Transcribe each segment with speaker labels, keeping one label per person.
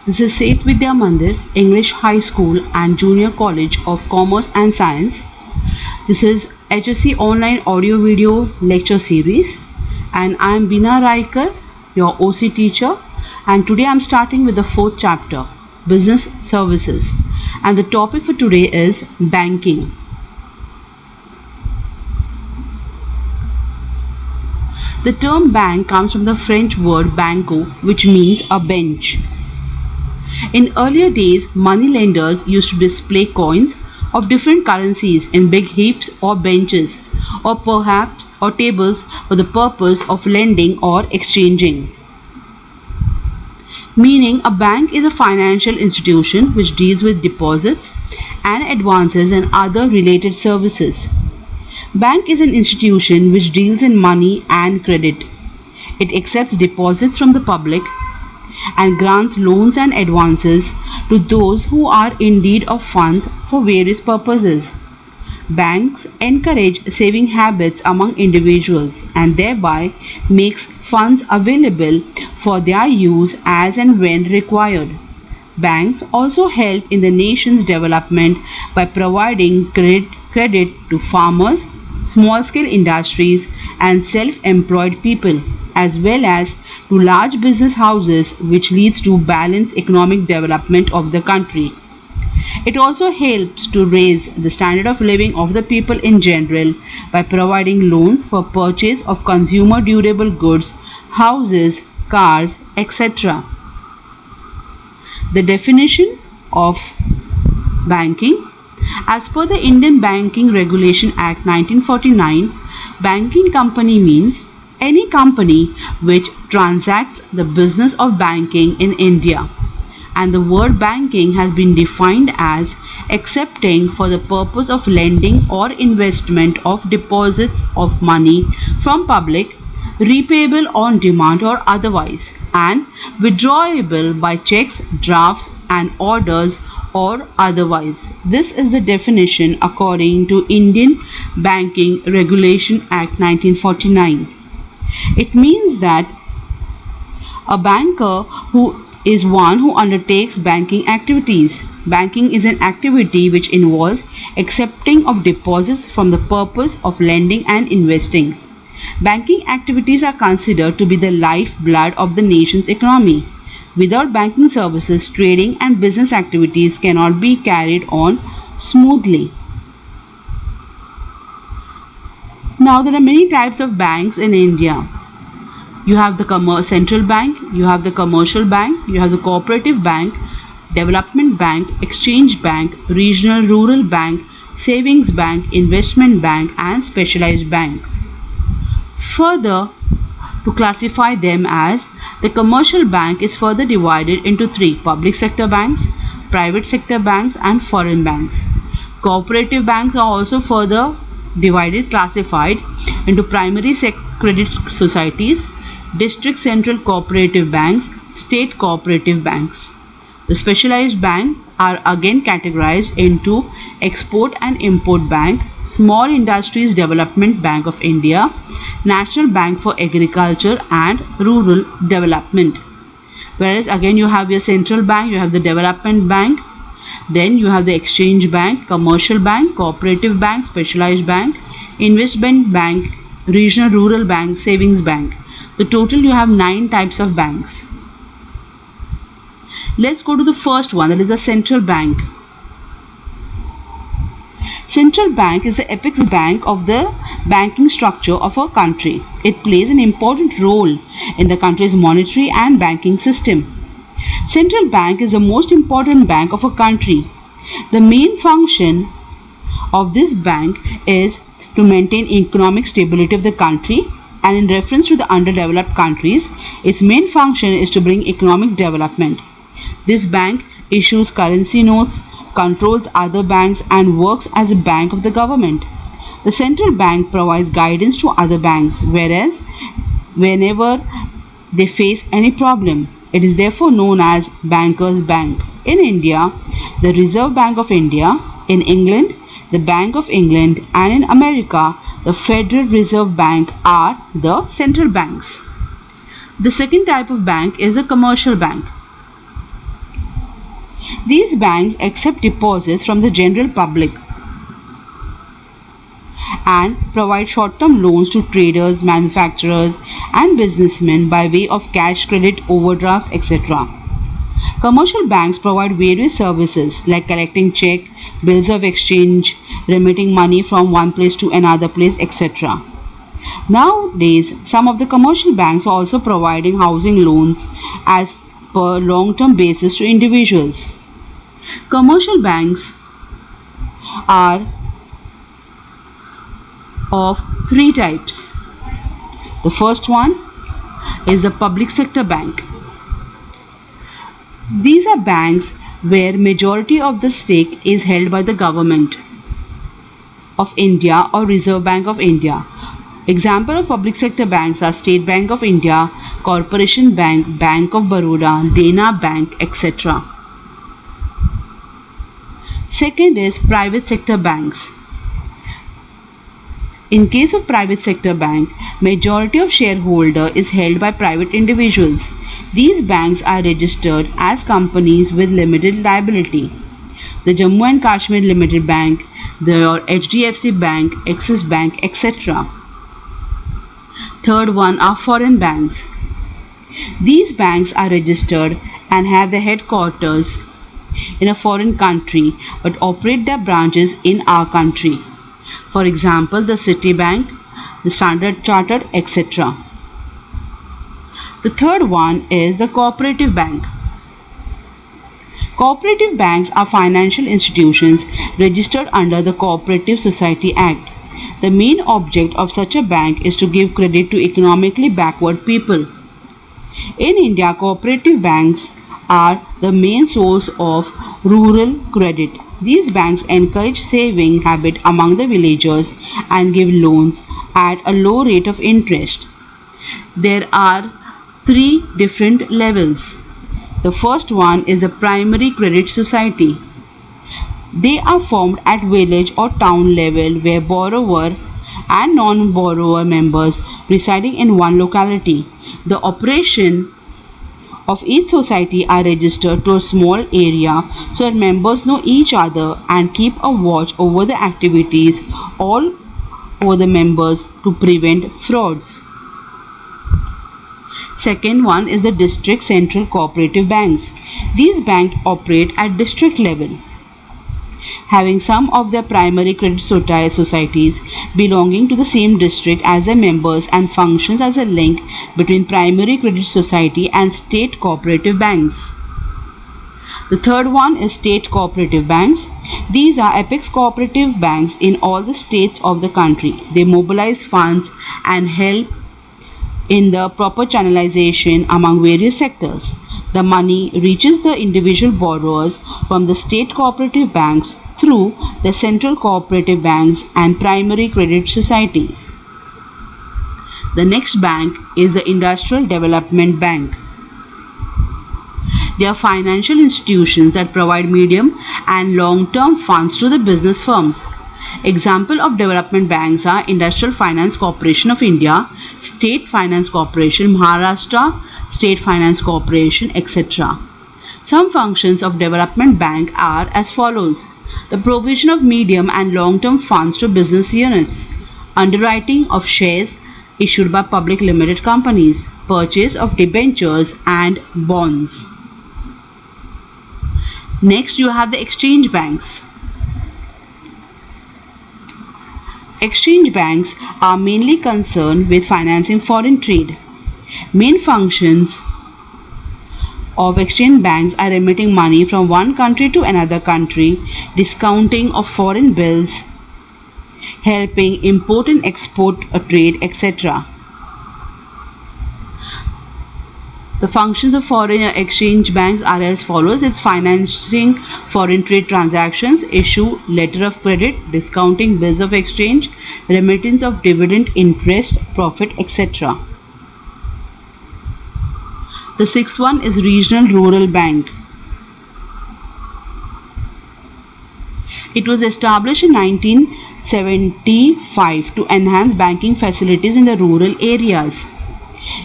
Speaker 1: This is Seth Vidya Mandir, English High School and Junior College of Commerce and Science. This is HSC Online Audio Video Lecture Series, and I am Bina Raikar, your OC teacher, and today I am starting with the fourth chapter, Business Services, and the topic for today is banking. The term bank comes from the French word banco, which means a bench. In earlier days, money lenders used to display coins of different currencies in big heaps or benches, or perhaps tables for the purpose of lending or exchanging. Meaning, a bank is a financial institution which deals with deposits and advances and other related services. Bank is an institution which deals in money and credit. It accepts deposits from the public and grants loans and advances to those who are in need of funds for various purposes. Banks encourage saving habits among individuals and thereby makes funds available for their use as and when required. Banks also help in the nation's development by providing credit to farmers, small-scale industries and self-employed people, as well as to large business houses, which leads to balanced economic development of the country. It also helps to raise the standard of living of the people in general by providing loans for purchase of consumer durable goods, houses, cars, etc. The definition of banking. As per the Indian Banking Regulation Act 1949, banking company means any company which transacts the business of banking in India, and the word banking has been defined as accepting for the purpose of lending or investment of deposits of money from public, repayable on demand or otherwise, and withdrawable by checks, drafts and orders or otherwise. This is the definition according to Indian Banking Regulation Act 1949. It means that a banker who is one who undertakes banking activities. Banking is an activity which involves accepting of deposits from the purpose of lending and investing. Banking activities are considered to be the lifeblood of the nation's economy. Without banking services, trading and business activities cannot be carried on smoothly. Now, there are many types of banks in India. You have the central bank, you have the commercial bank, you have the cooperative bank, development bank, exchange bank, regional rural bank, savings bank, investment bank and specialized bank. Further, to classify them as the commercial bank is further divided into three: public sector banks, private sector banks and foreign banks. Cooperative banks are also further classified into primary credit societies, district central cooperative banks, state cooperative banks. The specialized banks are again categorized into Export and Import Bank, Small Industries Development Bank of India, National Bank for Agriculture and Rural Development. Whereas again you have your central bank, you have the development bank, then you have the exchange bank, commercial bank, cooperative bank, specialized bank, investment bank, regional rural bank, savings bank. The total you have 9 types of banks. Let's go to the first one, that is the central bank. Central bank is the apex bank of the banking structure of a country. It plays an important role in the country's monetary and banking system. Central bank is the most important bank of a country. The main function of this bank is to maintain economic stability of the country, and in reference to the underdeveloped countries, its main function is to bring economic development. This bank issues currency notes, controls other banks and works as a bank of the government. The central bank provides guidance to other banks, whereas whenever they face any problem, it is therefore known as Bankers' Bank. In India, the Reserve Bank of India, in England, the Bank of England, and in America, the Federal Reserve Bank are the central banks. The second type of bank is a commercial bank. These banks accept deposits from the general public and provide short-term loans to traders, manufacturers, and businessmen by way of cash, credit, overdrafts, etc. Commercial banks provide various services like collecting check, bills of exchange, remitting money from one place to another place, etc. Nowadays, some of the commercial banks are also providing housing loans as per long-term basis to individuals. Commercial banks are of three types. The first one is the public sector bank. These are banks where majority of the stake is held by the government of India or Reserve Bank of India. Example of public sector banks are State Bank of India, Corporation Bank, Bank of Baroda, Dena Bank, etc. Second is private sector banks. In case of private sector bank, majority of shareholder is held by private individuals. These banks are registered as companies with limited liability. The Jammu and Kashmir Limited Bank, the HDFC Bank, Axis Bank, etc. Third one are foreign banks. These banks are registered and have their headquarters in a foreign country but operate their branches in our country. For example, the Citibank, the Standard Chartered, etc. The third one is the cooperative bank. Cooperative banks are financial institutions registered under the Cooperative Society Act. The main object of such a bank is to give credit to economically backward people. In India, cooperative banks are the main source of rural credit. These banks encourage saving habit among the villagers and give loans at a low rate of interest. There are three different levels. The first one is a primary credit society. They are formed at village or town level where borrower and non-borrower members residing in one locality. The operation of each society are registered to a small area so that members know each other and keep a watch over the activities all over the members to prevent frauds. Second one is the district central cooperative banks. These banks operate at district level, having some of their primary credit societies belonging to the same district as their members and functions as a link between primary credit society and state cooperative banks. The third one is state cooperative banks. These are apex cooperative banks in all the states of the country. They mobilize funds and help in the proper channelization among various sectors. The money reaches the individual borrowers from the state cooperative banks through the central cooperative banks and primary credit societies. The next bank is the Industrial Development Bank. They are financial institutions that provide medium and long-term funds to the business firms. Example of development banks are Industrial Finance Corporation of India, State Finance Corporation, Maharashtra State Finance Corporation, etc. Some functions of development bank are as follows: the provision of medium and long-term funds to business units, underwriting of shares issued by public limited companies, purchase of debentures and bonds. Next, you have the exchange banks. Exchange banks are mainly concerned with financing foreign trade. Main functions of exchange banks are remitting money from one country to another country, discounting of foreign bills, helping import and export trade, etc. The functions of foreign exchange banks are as follows. It's financing foreign trade transactions, issue letter of credit, discounting bills of exchange, remittance of dividend, interest, profit, etc. The sixth one is Regional Rural Bank. It was established in 1975 to enhance banking facilities in the rural areas.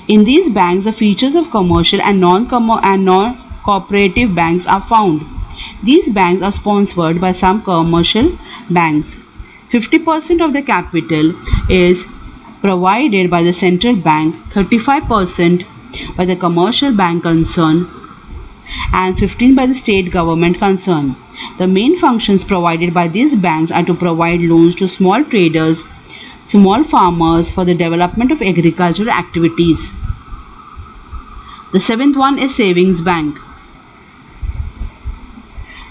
Speaker 1: In these banks, the features of commercial and non-cooperative banks are found. These banks are sponsored by some commercial banks. 50% of the capital is provided by the central bank, 35% by the commercial bank concern, and 15% by the state government concern. The main functions provided by these banks are to provide loans to small traders, small farmers for the development of agricultural activities. The seventh one is savings bank.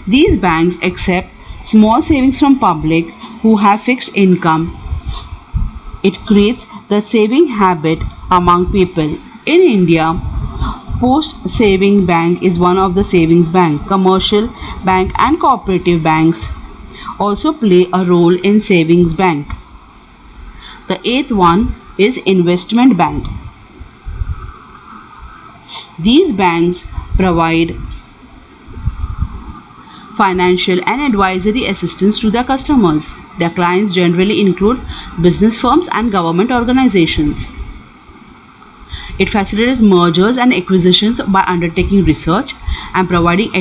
Speaker 1: These banks accept small savings from public who have fixed income. It creates the saving habit among people. In India, Post Saving Bank is one of the savings bank. Commercial bank and cooperative banks also play a role in savings bank. The eighth one is investment bank. These banks provide financial and advisory assistance to their customers. Their clients generally include business firms and government organizations. It facilitates mergers and acquisitions by undertaking research and providing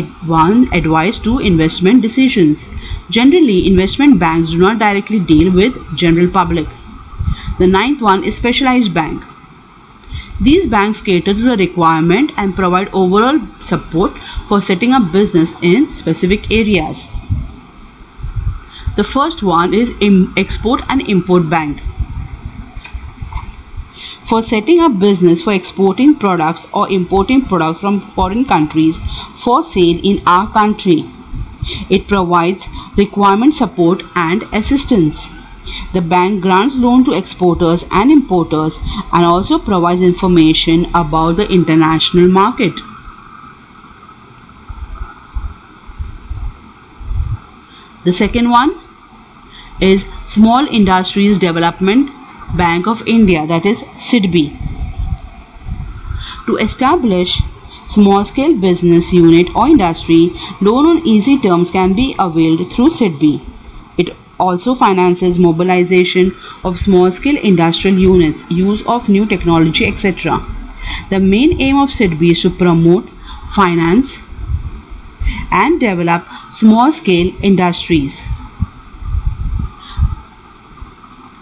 Speaker 1: advice to investment decisions. Generally, investment banks do not directly deal with general public. The ninth one is specialized bank. These banks cater to the requirement and provide overall support for setting up business in specific areas. The first one is Export and Import Bank. For setting up business for exporting products or importing products from foreign countries for sale in our country. It provides requirement support and assistance. The bank grants loan to exporters and importers and also provides information about the international market. The second one is Small Industries Development Bank of India, that is SIDBI. To establish small scale business unit or industry, loan on easy terms can be availed through SIDBI. It also finances mobilization of small scale industrial units, use of new technology, etc. The main aim of SIDBI is to promote, finance and develop small scale industries.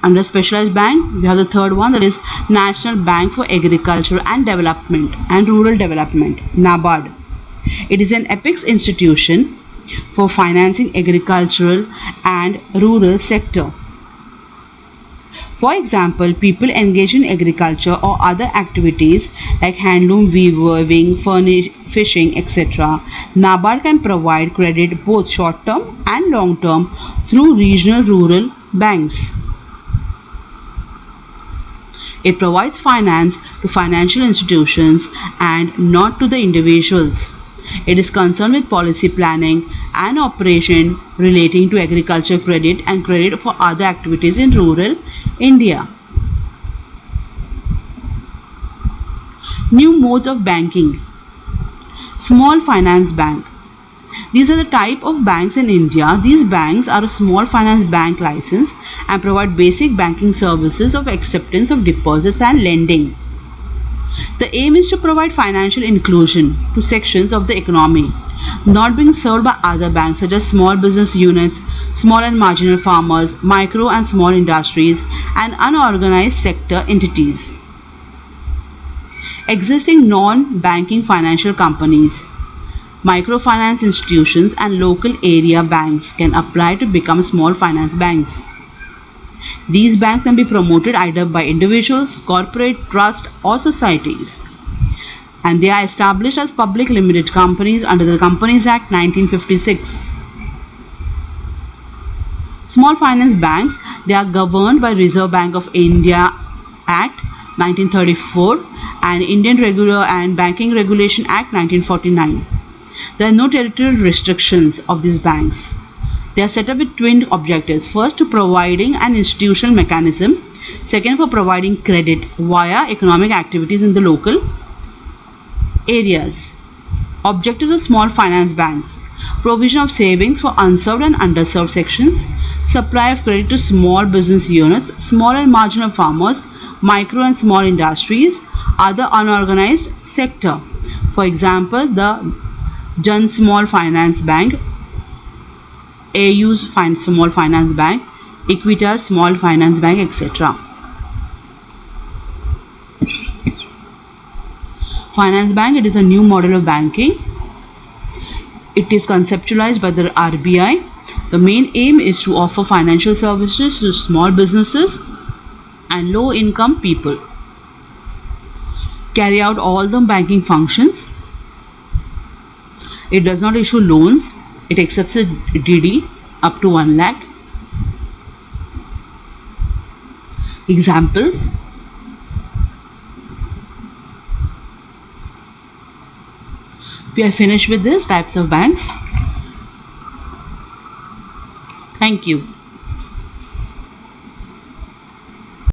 Speaker 1: Under specialized bank, we have the third one, that is National Bank for Agriculture and Development and Rural Development, NABARD. It is an apex institution for financing agricultural and rural sector. For example, people engaged in agriculture or other activities like handloom, weaving, fishing, etc. NABARD can provide credit both short-term and long-term through regional rural banks. It provides finance to financial institutions and not to the individuals. It is concerned with policy planning and operation relating to agriculture credit and credit for other activities in rural India. New modes of banking. Small finance bank. These are the type of banks in India. These banks are a small finance bank license and provide basic banking services of acceptance of deposits and lending. The aim is to provide financial inclusion to sections of the economy not being served by other banks such as small business units, small and marginal farmers, micro and small industries, and unorganized sector entities. Existing non-banking financial companies, microfinance institutions and local area banks can apply to become small finance banks. These banks can be promoted either by individuals, corporate, trust or societies, and they are established as public limited companies under the Companies Act 1956. Small finance banks, they are governed by Reserve Bank of India Act 1934 and Indian Regular and Banking Regulation Act 1949. There are no territorial restrictions of these banks. They are set up with twin objectives. First, to providing an institutional mechanism. Second, for providing credit via economic activities in the local areas. Objectives of small finance banks: provision of savings for unserved and underserved sections, supply of credit to small business units, small and marginal farmers, micro and small industries, other unorganized sector. For example, the Jan Small Finance Bank AU's Small Finance Bank, Equitas Small Finance Bank, etc. Finance Bank, it is a new model of banking. It is conceptualized by the RBI. The main aim is to offer financial services to small businesses and low-income people. Carry out all the banking functions. It does not issue loans. It accepts a DD up to 1 lakh. Examples: we are finished with this types of banks. Thank you.